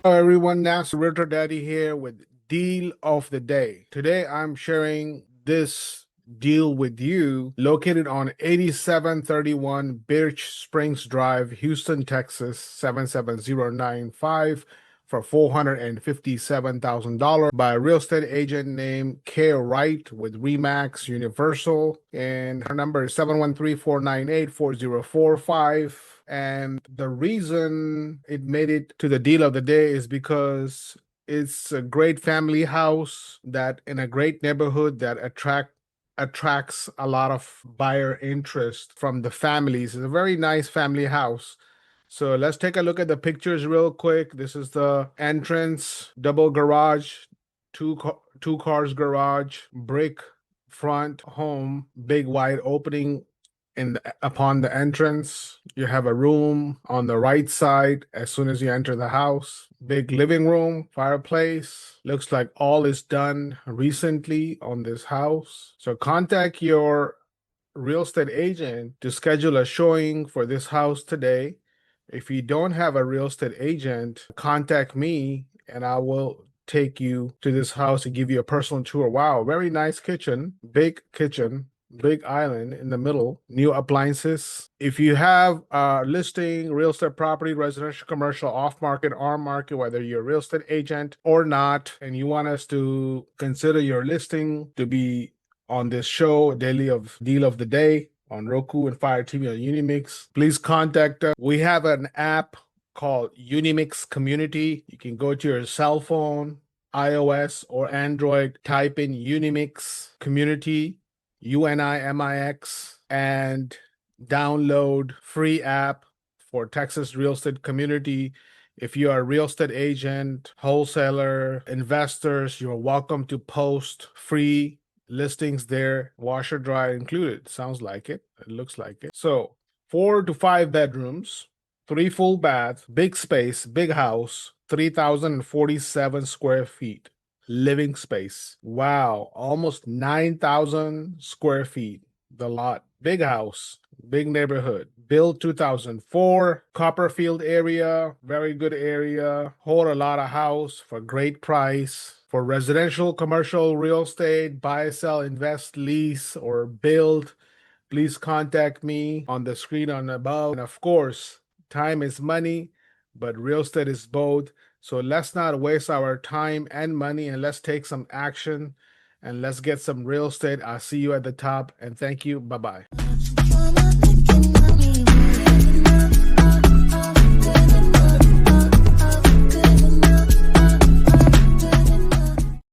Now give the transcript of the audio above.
Hello everyone, Nasir Realtor Daddy here with Deal of the Day. Today I'm sharing this deal with you located on 8731 Birch Springs Drive, Houston, Texas 77095 for $457,000 by a real estate agent named Kay Wright with Remax Universal, and her number is 713-498-4045. And the reason it made it to the deal of the day is because it's a great family house that in a great neighborhood that attracts a lot of buyer interest from the families. It's a very nice family house. So let's take a look at the pictures real quick. This is the entrance, double garage, two cars garage, brick front home, big wide opening upon the entrance. You have a room on the right side as soon as you enter the house. Big living room, fireplace. Looks like all is done recently on this house. So contact your real estate agent to schedule a showing for this house today. If you don't have a real estate agent, contact me and I will take you to this house and give you a personal tour. Wow, very nice kitchen, big island in the middle, new appliances. If you have a listing, real estate property, residential, commercial, off market, on market, whether you're a real estate agent or not, and you want us to consider your listing to be on this show, Daily of Deal of the Day on Roku and Fire TV on Unimix, please contact us. We have an app called Unimix Community. You can go to your cell phone, iOS or Android, type in Unimix Community, UNIMIX, and download free app for Texas real estate community. If you are a real estate agent, wholesaler, investors, you're welcome to post free listings there, washer dryer included. Sounds like it. It looks like it. So 4 to 5 bedrooms, 3 full baths, big space, big house, 3,047 square feet. Living space. Wow, almost 9,000 square feet. The lot. Big house, big neighborhood. Built 2004, Copperfield area, very good area. Hold a lot of house for great price. For residential, commercial, real estate, buy, sell, invest, lease, or build, please contact me on the screen on above. And of course, time is money, but real estate is both. So let's not waste our time and money and let's take some action and let's get some real estate. I'll see you at the top and thank you. Bye bye.